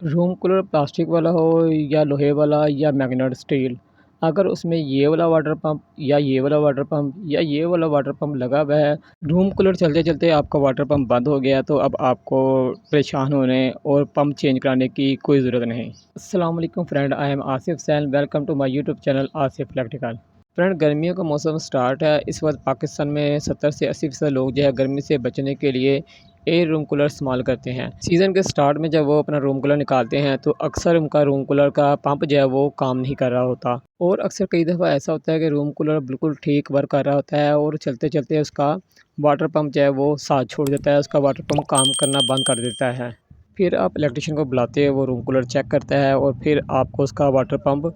Room cooler plastic वाला हो या लोहे वाला या मैग्नेट स्टील, अगर उसमें ये वाला वाटर पंप या ये वाला वाटर पंप या ये वाला वाटर पंप लगा हुआ है, रूम कूलर चलते चलते आपका वाटर पंप बंद हो गया तो अब आपको परेशान होने और पंप चेंज कराने की कोई ज़रूरत नहीं। अस्सलाम वालेकुम friend, I am Asif Sain, welcome to my YouTube channel Asif electrical. Friend, गर्मियों का मौसम स्टार्ट है। इस वक्त पाकिस्तान में 70 से 80% लोग जो है गर्मी से बचने के लिए एयर रूम कूलर इस्तेमाल करते हैं। सीज़न के स्टार्ट में जब वो अपना रूम कूलर निकालते हैं तो अक्सर उनका रूम कूलर का पंप जो है वो काम नहीं कर रहा होता, और अक्सर कई दफ़ा ऐसा होता है कि रूम कूलर बिल्कुल ठीक वर्क कर रहा होता है और चलते चलते उसका वाटर पंप जो है वो साथ छोड़ देता है, उसका वाटर पंप काम करना बंद कर देता है। फिर आप इलेक्ट्रिशियन को बुलाते हैं, वो रूम कूलर चेक करता है और फिर आपको उसका वाटर पंप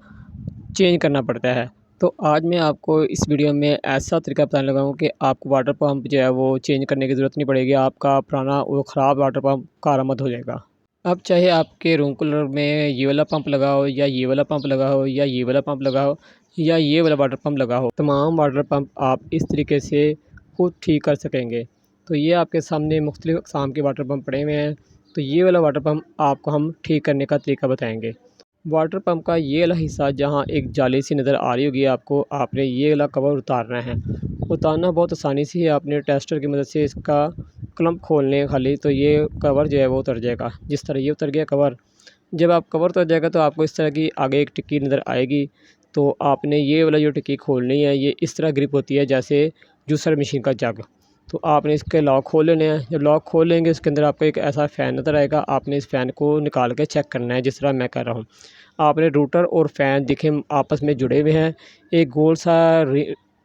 चेंज करना पड़ता है। तो आज मैं आपको इस वीडियो में ऐसा तरीका बताने लगा हूँ कि आपको वाटर पंप जो है वो चेंज करने की ज़रूरत नहीं पड़ेगी, आपका पुराना वो ख़राब वाटर पंप कारआमद हो जाएगा। अब चाहे आपके रूम कूलर में ये वाला पंप लगा हो या ये वाला पंप लगा हो या ये वाला पंप लगा हो या ये वाला वाटर पंप लगा हो, तमाम वाटर पंप आप इस तरीके से खुद ठीक कर सकेंगे। तो ये आपके सामने मुख्तलिफ़ अक़साम के वाटर पंप पड़े हुए हैं। तो ये वाला वाटर पंप आपको हम ठीक करने का तरीका बताएँगे। वाटर पंप का ये वाला हिस्सा जहाँ एक जाली सी नज़र आ रही होगी आपको, आपने ये वाला कवर उतारना है। उतारना बहुत आसानी से है, आपने टेस्टर की मदद से इसका क्लम्प खोलने हैं खाली, तो ये कवर जो है वो उतर जाएगा। जिस तरह ये उतर गया कवर, जब आप कवर उतर जाएगा तो आपको इस तरह की आगे एक टिक्की नज़र आएगी। तो आपने ये वाला जो टिक्की खोलनी है, ये इस तरह ग्रिप होती है जैसे जूसर मशीन का जग। तो आपने इसके लॉक खोल लेने हैं। जब लॉक खोल लेंगे उसके अंदर आपको एक ऐसा फ़ैन नज़र आएगा, आपने इस फ़ैन को निकाल के चेक करना है जिस तरह मैं कर रहा हूँ। आपने रूटर और फ़ैन देखें आपस में जुड़े हुए हैं, एक गोल सा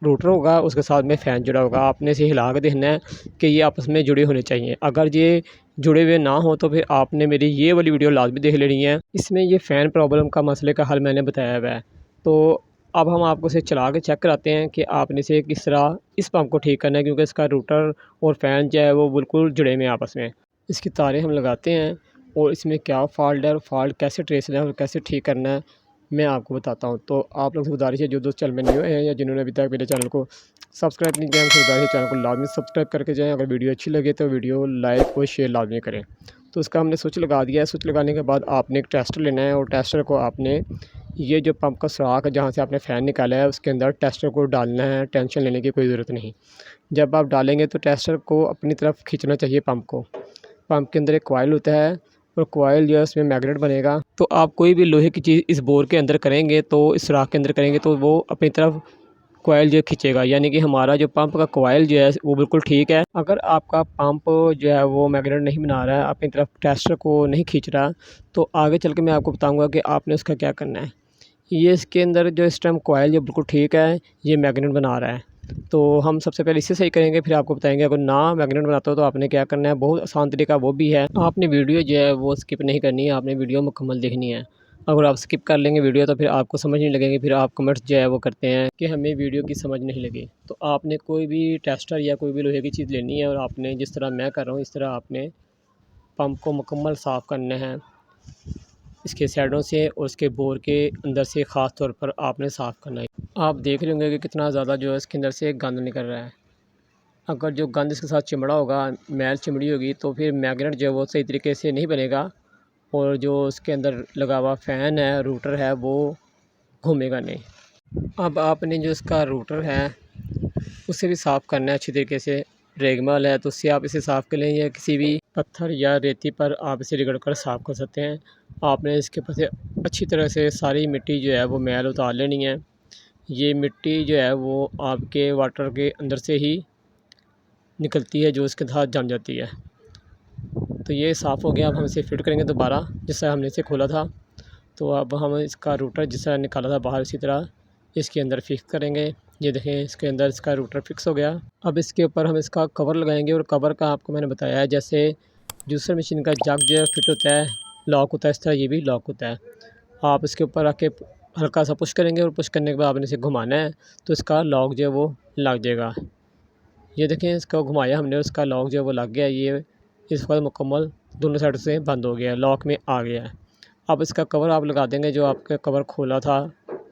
रूटर होगा, उसके साथ में फ़ैन जुड़ा होगा। आपने इसे हिला के देखना है कि ये आपस में जुड़े होने चाहिए। अगर ये जुड़े हुए ना हो तो फिर आपने मेरी ये वाली वीडियो लाजमी देख लेनी है। इसमें ये फ़ैन प्रॉब्लम का मसले का हल मैंने बताया हुआ है। तो अब हम आपको इसे चला के चेक कराते हैं कि आपने इसे किस तरह इस पंप को ठीक करना है, क्योंकि इसका रूटर और फ़ैन जो है वो बिल्कुल जुड़े हुए हैं आपस में। इसकी तारें हम लगाते हैं और इसमें क्या फ़ॉल्ट है और फ़ॉल्ट कैसे ट्रेस है और कैसे ठीक करना है मैं आपको बताता हूँ। तो आप लोग से गुज़ारिश है, जो दोस्त चैनल में न्यू हैं या जिन्होंने अभी तक मेरे चैनल को सब्सक्राइब नहीं किया, उनसे गुज़ारिश है चैनल को लाजमी सब्सक्राइब करके जाएँ। अगर वीडियो अच्छी लगे तो वीडियो लाइक और शेयर लाजमी करें। तो इसका हमने स्विच लगा दिया है। स्विच लगाने के बाद आपने एक टेस्टर लेना है और टेस्टर को आपने ये जो पंप का सुराख है जहाँ से आपने फ़ैन निकाला है उसके अंदर टेस्टर को डालना है। टेंशन लेने की कोई ज़रूरत नहीं। जब आप डालेंगे तो टेस्टर को अपनी तरफ खींचना चाहिए पंप को। पंप के अंदर एक कॉइल होता है और कॉइल जो है उसमें मैग्नेट बनेगा। तो आप कोई भी लोहे की चीज़ इस बोर के अंदर करेंगे तो इस सुराख के अंदर करेंगे तो वो अपनी तरफ कॉइल जो खींचेगा, यानी कि हमारा जो पंप का कॉइल जो है वो बिल्कुल ठीक है। अगर आपका पंप जो है वो मैग्नेट नहीं बना रहा है, अपनी तरफ टेस्टर को नहीं खींच रहा, तो आगे चल के मैं आपको बताऊँगा कि आपने उसका क्या करना है। ये इसके अंदर जो इस टाइम कॉइल जो बिल्कुल ठीक है, ये मैग्नेट बना रहा है। तो हम सबसे पहले इसे सही करेंगे, फिर आपको बताएँगे अगर ना मैग्नेट बनाता हो तो आपने क्या करना है। बहुत आसान तरीका वो भी है। आपने वीडियो जो है वो स्किप नहीं करनी है, आपने वीडियो मुकम्मल देखनी है। अगर आप स्किप कर लेंगे वीडियो तो फिर आपको समझ नहीं लगेंगे, फिर आप कमेंट्स जो है वो करते हैं कि हमें वीडियो की समझ नहीं लगी। तो आपने कोई भी टेस्टर या कोई भी लोहे की चीज़ लेनी है और आपने जिस तरह मैं कर रहा हूँ इस तरह आपने पंप को मुकम्मल साफ़ करना है, इसके साइडों से और उसके बोर के अंदर से ख़ास तौर पर आपने साफ़ करना है। आप देख रहे होंगे कि कितना ज़्यादा जो है इसके अंदर से गंद निकल रहा है। अगर जो गंद इसके साथ चिमड़ा होगा, मैल चिमड़ी होगी, तो फिर मैग्नेट जो है वो सही तरीके से नहीं बनेगा और जो उसके अंदर लगा हुआ फ़ैन है, रूटर है, वो घूमेगा नहीं। अब आपने जो इसका रूटर है उसे भी साफ़ करना है अच्छी तरीके से। रेगमाल है तो उससे आप इसे साफ़ कर लें या किसी भी पत्थर या रेती पर आप इसे रगड़ कर साफ़ कर सकते हैं। आपने इसके ऊपर से अच्छी तरह से सारी मिट्टी जो है वो मैल उतार लेनी है। ये मिट्टी जो है वो आपके वाटर के अंदर से ही निकलती है, जो इसके साथ जम जाती है। तो ये साफ़ हो गया। अब हम इसे फिट करेंगे दोबारा जिस तरह हमने इसे खोला था। तो अब हम इसका रूटर जिस तरह निकाला था बाहर इसी तरह इसके अंदर फिक्स करेंगे। ये देखें इसके अंदर इसका रूटर फिक्स हो गया। अब इसके ऊपर हम इसका कवर लगाएंगे और कवर का आपको मैंने बताया है जैसे जूसर मशीन का जग जो है फिट होता है, लॉक होता है, इस तरह ये भी लॉक होता है। आप इसके ऊपर आके हल्का सा पुश करेंगे और पुश करने के बाद आपने इसे घुमाना है तो इसका लॉक जो है वो लग जाएगा। ये देखें इसको घुमाया हमने, उसका लॉक जो है वो लग गया। ये इस वक्त मुकम्मल दोनों साइड से बंद हो गया है, लॉक में आ गया है। अब इसका कवर आप लगा देंगे जो आपका कवर खोला था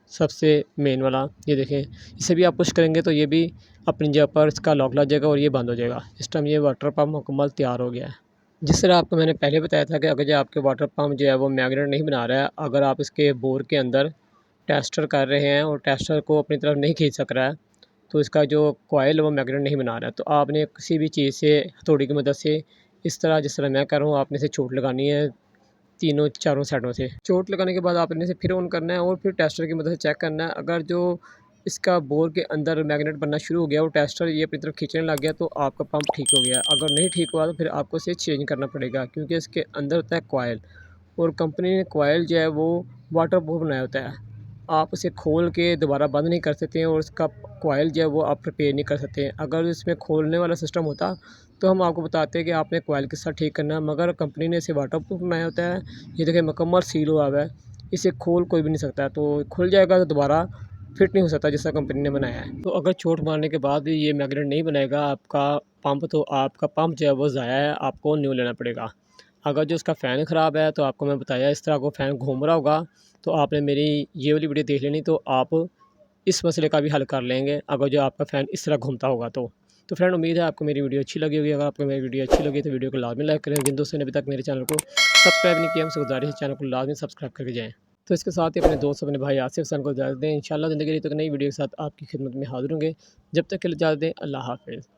सबसे मेन वाला। ये देखें इसे भी आप पुश करेंगे तो ये भी अपनी जगह पर इसका लॉक लग जाएगा और ये बंद हो जाएगा। इस टाइम ये वाटर पंप मुकम्मल तैयार हो गया है। जिस तरह आपको मैंने पहले बताया था कि अगर जो आपके वाटर पम्प जो है वो मैग्नेट नहीं बना रहा है, अगर आप इसके बोर के अंदर टेस्टर कर रहे हैं और टेस्टर को अपनी तरफ नहीं खींच सक रहा है, तो इसका जो कॉइल है वो मैग्नेट नहीं बना रहा है, तो आपने किसी भी चीज़ से हथौड़ी की मदद से इस तरह जिस तरह मैं कर रहा हूँ आपने इसे चोट लगानी है तीनों चारों साइडों से। चोट लगाने के बाद आपने इसे फिर ऑन करना है और फिर टेस्टर की मदद से चेक करना है। अगर जो इसका बोर के अंदर मैग्नेट बनना शुरू हो गया और टेस्टर ये अपनी तरफ खींचने लग गया, तो आपका पंप ठीक हो गया। अगर नहीं ठीक हुआ तो फिर आपको इसे चेंज करना पड़ेगा, क्योंकि इसके अंदर होता है कॉइल और कंपनी ने कॉइल जो है वो वाटर प्रूफ बनाया होता है। आप उसे खोल के दोबारा बंद नहीं कर सकते हैं और उसका कॉइल जो है वो आप रिपेयर नहीं कर सकते हैं। अगर इसमें खोलने वाला सिस्टम होता तो हम आपको बताते हैं कि आपने कॉइल किस तरह ठीक करना है, मगर कंपनी ने इसे वाटर प्रूफ बनाया होता है। ये देखिए मुकम्मल सील हुआ हुआ है, इसे खोल कोई भी नहीं सकता, तो खुल जाएगा तो दोबारा फिट नहीं हो सकता जैसा कंपनी ने बनाया है। तो अगर चोट मारने के बाद भी ये मैग्नेट नहीं बनाएगा आपका पंप, तो आपका पंप जो है वो ज़ाया है, आपको न्यू लेना पड़ेगा। अगर जो उसका फ़ैन ख़राब है, तो आपको मैं बताया इस तरह को फ़ैन घूम रहा होगा, तो आपने मेरी ये वाली वीडियो देख लेनी, तो आप इस मसले का भी हल कर लेंगे अगर जो आपका फ़ैन इस तरह घूमता होगा तो। तो फ्रेंड उम्मीद है आपको मेरी वीडियो अच्छी लगी होगी। अगर आपको मेरी वीडियो अच्छी लगी तो वीडियो को लाज़मी लाइक करें। जिन दोस्तों ने अभी तक मेरे चैनल को सब्सक्राइब नहीं किया, उनसे गुज़ारिश है चैनल को लाज़मी सब्सक्राइब करके जाएँ। तो इसके साथ ही अपने दोस्त अपने भाई आसिफ हसन को इजाज़त दें। इंशाअल्लाह ज़िंदगी रही तो एक नई वीडियो के साथ आपकी खिदमत में हाज़िर होंगे। जब तक के लिए इजाज़त दें। अल्लाह हाफ़िज़।